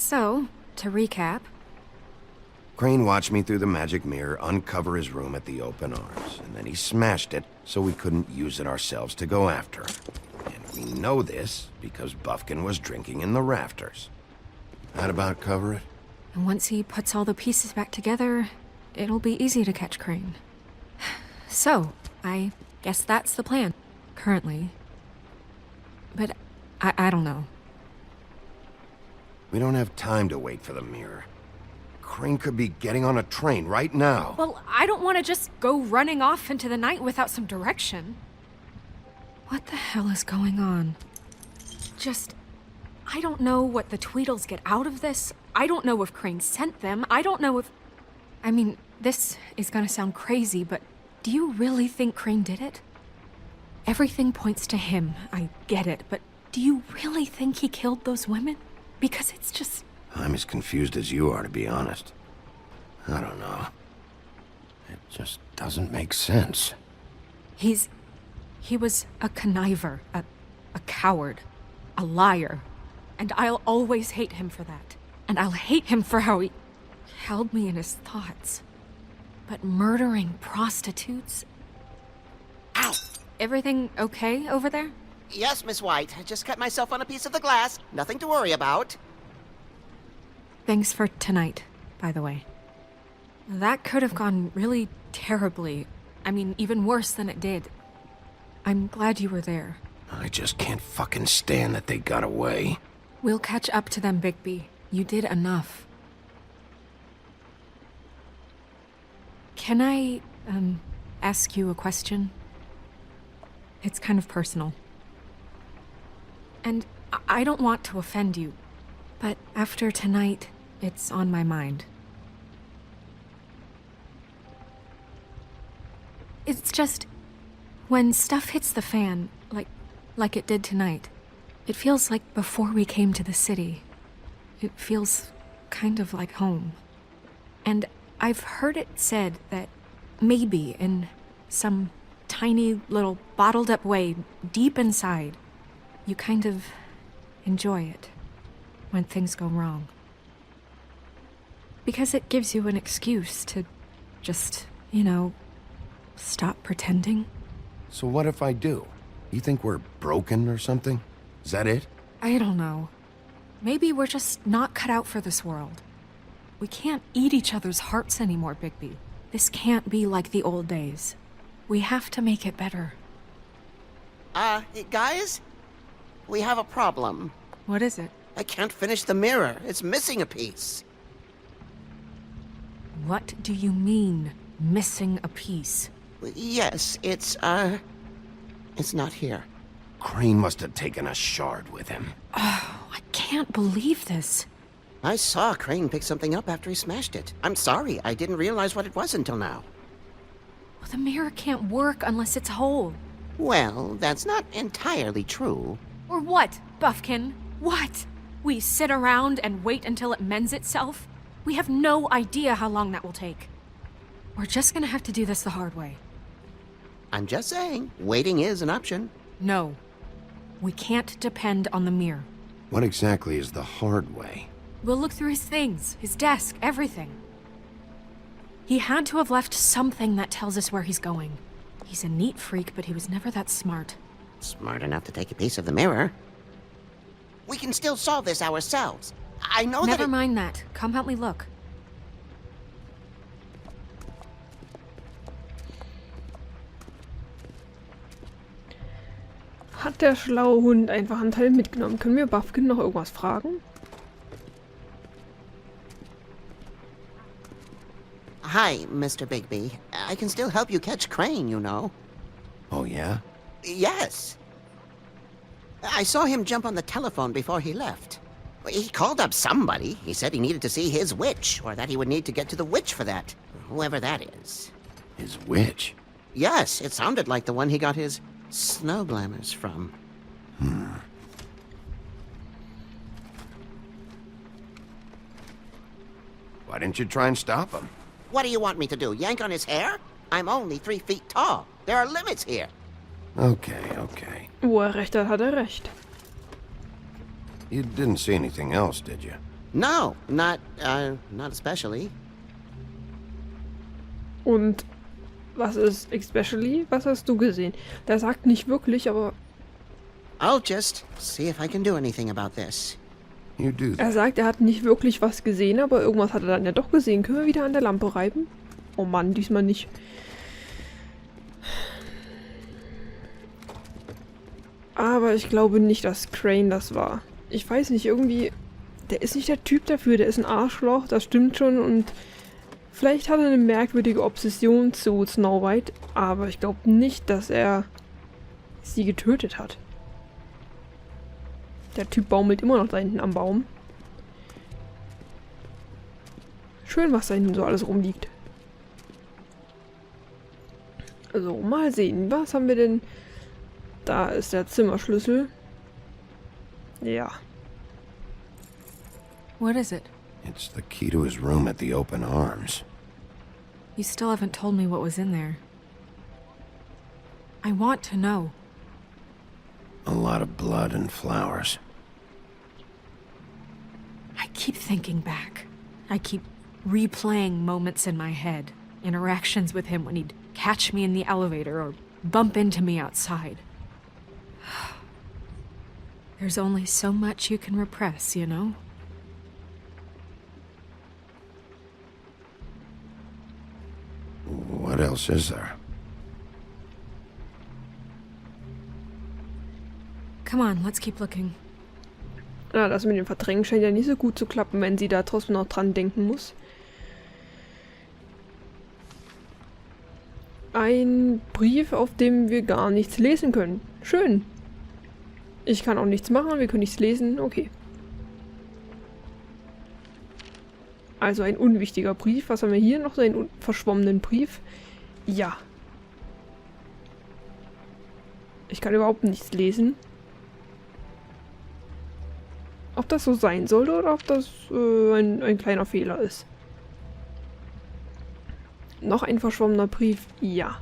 So, to recap... Crane watched me through the magic mirror uncover his room at the Open Arms, and then he smashed it so we couldn't use it ourselves to go after him. And we know this because Buffkin was drinking in the rafters. That about cover it? And once he puts all the pieces back together, it'll be easy to catch Crane. So, I guess that's the plan, currently. But I don't know. We don't have time to wait for the mirror. Crane could be getting on a train right now. Well, I don't want to just go running off into the night without some direction. What the hell is going on? I don't know what the Tweedles get out of this. I don't know if Crane sent them. I don't know if... I mean, this is gonna sound crazy, but do you really think Crane did it? Everything points to him, I get it, but do you really think he killed those women? Because it's just... I'm as confused as you are, to be honest. I don't know. It just doesn't make sense. He was a conniver, a coward, a liar. And I'll always hate him for that. And I'll hate him for how he held me in his thoughts. But murdering prostitutes? Ow! Everything okay over there? Yes, Miss White. I just cut myself on a piece of the glass. Nothing to worry about. Thanks for tonight, by the way. That could have gone really terribly. I mean, even worse than it did. I'm glad you were there. I just can't fucking stand that they got away. We'll catch up to them, Bigby. You did enough. Can I, ask you a question? It's kind of personal. And I don't want to offend you, but after tonight, it's on my mind. It's just, when stuff hits the fan, like it did tonight, it feels like before we came to the city. It feels kind of like home. And I've heard it said that maybe in some tiny little bottled up way deep inside, you kind of enjoy it when things go wrong. Because it gives you an excuse to just, stop pretending. So what if I do? You think we're broken or something? Is that it? I don't know. Maybe we're just not cut out for this world. We can't eat each other's hearts anymore, Bigby. This can't be like the old days. We have to make it better. Guys? We have a problem. What is it? I can't finish the mirror. It's missing a piece. What do you mean, missing a piece? Yes, it's not here. Crane must have taken a shard with him. Oh, I can't believe this. I saw Crane pick something up after he smashed it. I'm sorry, I didn't realize what it was until now. Well, the mirror can't work unless it's whole. Well, that's not entirely true. Or what, Buffkin? What? We sit around and wait until it mends itself? We have no idea how long that will take. We're just gonna have to do this the hard way. I'm just saying, waiting is an option. No. We can't depend on the mirror. What exactly is the hard way? We'll look through his things, his desk, everything. He had to have left something that tells us where he's going. He's a neat freak, but he was never that smart. Smart enough to take a piece of the mirror. We can still solve this ourselves. I know Never mind that. Come help me look. Hat der schlaue Hund einfach einen Teil mitgenommen? Können wir Buffkin noch irgendwas fragen? Hi, Mr. Bigby. I can still help you catch Crane, you know. Oh, yeah? Yes. I saw him jump on the telephone before he left. He called up somebody. He said he needed to see his witch, or that he would need to get to the witch for that. Whoever that is. His witch? Yes, it sounded like the one he got his snow glamours from. Why didn't you try and stop him? What do you want me to do, yank on his hair? I'm only 3 feet tall. There are limits here. Okay. Wo er recht hat, hat er recht. You didn't see anything else, did you? No, not especially. Und was ist especially? Was hast du gesehen? Der sagt nicht wirklich, aber I'll just see if I can do anything about this. You do er that. sagt, er hat nicht wirklich was gesehen, aber irgendwas hat er dann ja doch gesehen. Können wir wieder an der Lampe reiben? Oh Mann, diesmal nicht. Aber ich glaube nicht, dass Crane das war. Ich weiß nicht, irgendwie... Der ist nicht der Typ dafür, der ist ein Arschloch, das stimmt schon. Und vielleicht hat er eine merkwürdige Obsession zu Snow White, aber ich glaube nicht, dass er sie getötet hat. Der Typ baumelt immer noch da hinten am Baum. Schön, was da hinten so alles rumliegt. So, mal sehen. Was haben wir denn? Da ist der Zimmerschlüssel. Ja. What is it? It's the key to his room at the open arms. You still haven't told me what was in there. I want to know. A lot of blood and flowers. I keep thinking back. I keep replaying moments in my head. Interactions with him when he'd catch me in the elevator or bump into me outside. There's only so much you can repress, you know? What else is there? Come on, let's keep looking. Na, das mit dem Verdrängen scheint ja nicht so gut zu klappen, wenn sie da trotzdem noch dran denken muss. Ein Brief, auf dem wir gar nichts lesen können. Schön. Ich kann auch nichts machen, wir können nichts lesen. Okay. Also ein unwichtiger Brief. Was haben wir hier noch? So einen verschwommenen Brief. Ja. Ich kann überhaupt nichts lesen. Ob das so sein sollte oder ob das ein kleiner Fehler ist. Noch ein verschwommener Brief. Ja.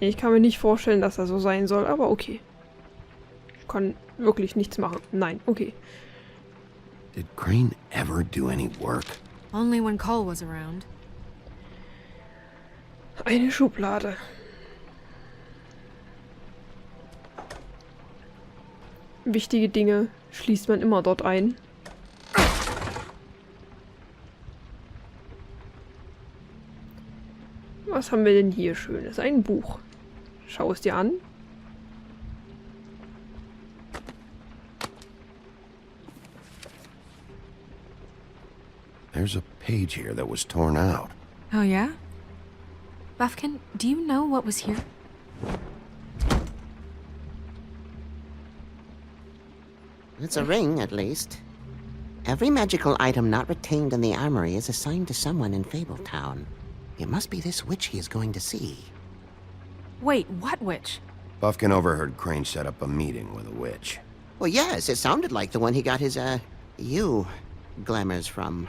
Ich kann mir nicht vorstellen, dass das so sein soll, aber okay. Ich kann wirklich nichts machen. Nein, okay. Did Crane ever do any work? Only when Cole was around. Eine Schublade. Wichtige Dinge schließt man immer dort ein. Was haben wir denn hier Schönes? Ein Buch. Schau es dir an. There's a page here that was torn out. Oh, yeah? Buffkin, do you know what was here? It's a ring, at least. Every magical item not retained in the armory is assigned to someone in Fabletown. It must be this witch he is going to see. Wait, what witch? Buffkin overheard Crane set up a meeting with a witch. Well, yes, it sounded like the one he got his, glamours from.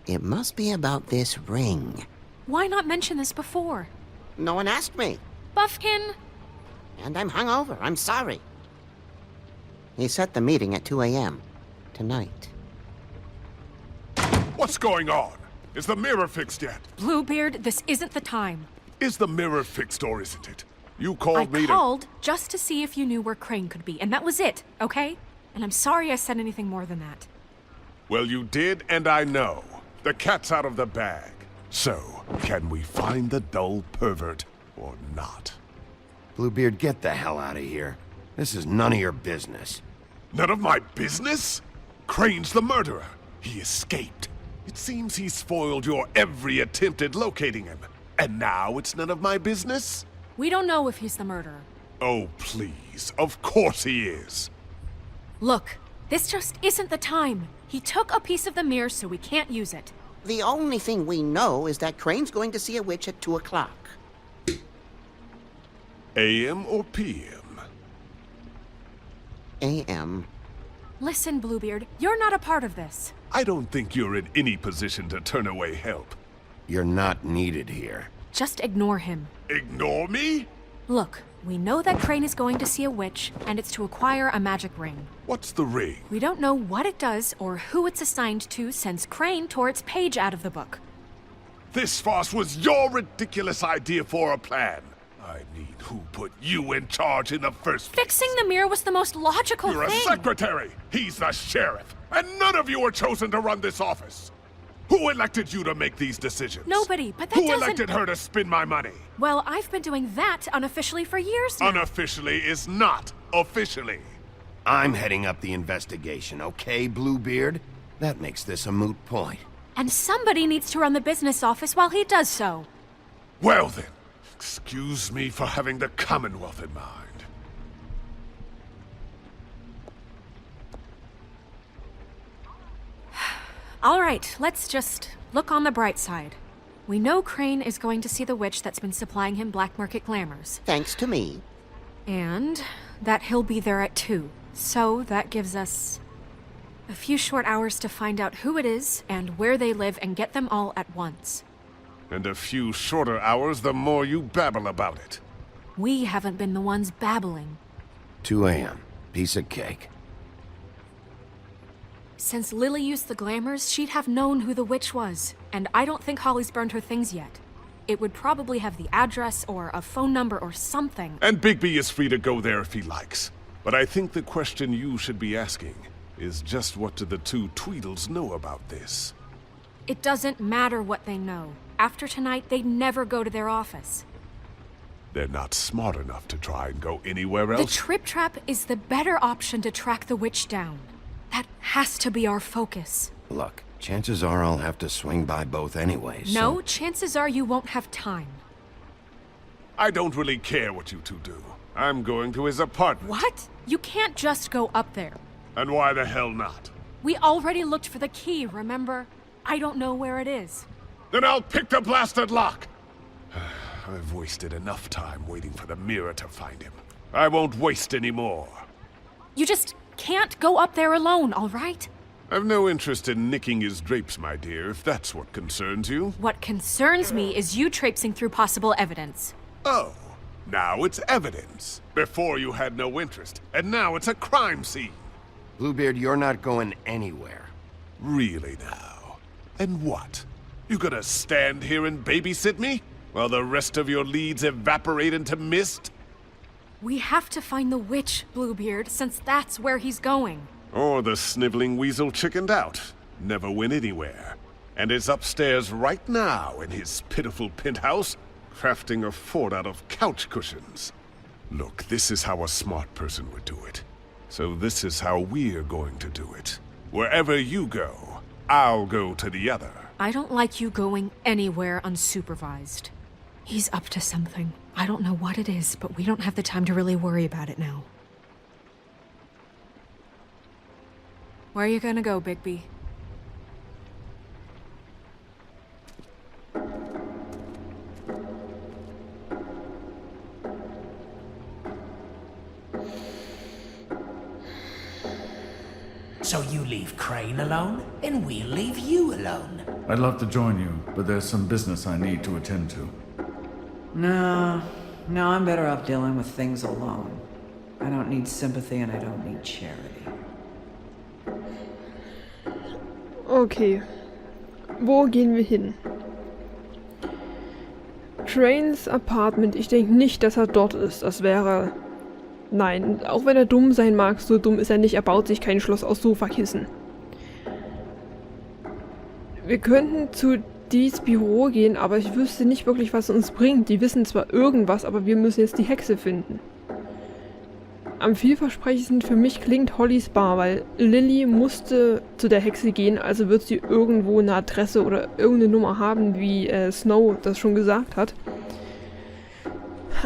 It must be about this ring. Why not mention this before? No one asked me. Buffkin! And I'm hungover. I'm sorry. He set the meeting at 2 a.m. tonight. What's going on? Is the mirror fixed yet? Bluebeard, this isn't the time. Is the mirror fixed or isn't it? You I called me to... called just to see if you knew where Crane could be, and that was it, okay? And I'm sorry I said anything more than that. Well, you did, and I know. The cat's out of the bag. So, can we find the dull pervert or not? Bluebeard, get the hell out of here. This is none of your business. None of my business? Crane's the murderer. He escaped. It seems he spoiled your every attempt at locating him. And now it's none of my business? We don't know if he's the murderer. Oh, please. Of course he is. Look, this just isn't the time. He took a piece of the mirror, so we can't use it. The only thing we know is that Crane's going to see a witch at 2 o'clock. AM or PM? A.M. Listen, Bluebeard, you're not a part of this. I don't think you're in any position to turn away help. You're not needed here. Just ignore him. Ignore me? Look, we know that Crane is going to see a witch, and it's to acquire a magic ring. What's the ring? We don't know what it does or who it's assigned to since Crane tore its page out of the book. This farce was your ridiculous idea for a plan. I mean, who put you in charge in the first place? Fixing the mirror was the most logical You're thing. a secretary. He's the sheriff. And none of you were chosen to run this office. Who elected you to make these decisions? Nobody, but that Who doesn't... elected her to spend my money? Well, I've been doing that unofficially for years now. Unofficially is not officially. I'm heading up the investigation, okay, Bluebeard? That makes this a moot point. And somebody needs to run the business office while he does so. Well then, excuse me for having the Commonwealth in mind. All right, let's just look on the bright side. We know Crane is going to see the witch that's been supplying him black market glamours. Thanks to me. And that he'll be there at 2. So that gives us a few short hours to find out who it is and where they live and get them all at once. And a few shorter hours the more you babble about it. We haven't been the ones babbling. 2 a.m. Piece of cake. Since Lily used the glamours, she'd have known who the witch was. And I don't think Holly's burned her things yet. It would probably have the address or a phone number or something. And Bigby is free to go there if he likes. But I think the question you should be asking is just what do the 2 Tweedles know about this? It doesn't matter what they know. After tonight, they'd never go to their office. They're not smart enough to try and go anywhere The else. Trip Trap is the better option to track the witch down. That has to be our focus. Look, chances are I'll have to swing by both anyways. No, chances are you won't have time. I don't really care what you 2 do. I'm going to his apartment. What? You can't just go up there. And why the hell not? We already looked for the key, remember? I don't know where it is. Then I'll pick the blasted lock! I've wasted enough time waiting for the mirror to find him. I won't waste any more. You just can't go up there alone, all right? I've no interest in nicking his drapes, my dear, if that's what concerns you. What concerns me is you traipsing through possible evidence. Oh, now it's evidence. Before you had no interest, and now it's a crime scene. Bluebeard, you're not going anywhere. Really now? And what? You gonna stand here and babysit me? While the rest of your leads evaporate into mist? We have to find the witch, Bluebeard, since that's where he's going. Or the sniveling weasel chickened out, never went anywhere, and is upstairs right now in his pitiful penthouse, crafting a fort out of couch cushions. Look, this is how a smart person would do it. So this is how we're going to do it. Wherever you go, I'll go to the other. I don't like you going anywhere unsupervised. He's up to something. I don't know what it is, but we don't have the time to really worry about it now. Where are you gonna go, Bigby? So you leave Crane alone, and we'll leave you alone. I'd love to join you, but there's some business I need to attend to. No, I'm better off dealing with things alone. I don't need sympathy and I don't need charity. Okay. Wo gehen wir hin? Cranes Apartment. Ich denke nicht, dass er dort ist. Das wäre... Nein, auch wenn er dumm sein mag, so dumm ist er nicht. Er baut sich kein Schloss aus Sofakissen. Wir könnten zu Dees Büro gehen, aber ich wüsste nicht wirklich, was es uns bringt. Die wissen zwar irgendwas, aber wir müssen jetzt die Hexe finden. Am vielversprechendsten für mich klingt Hollys Bar, weil Lily musste zu der Hexe gehen, also wird sie irgendwo eine Adresse oder irgendeine Nummer haben, wie Snow das schon gesagt hat.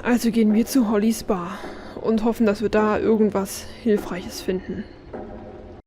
Also gehen wir zu Hollys Bar und hoffen, dass wir da irgendwas Hilfreiches finden.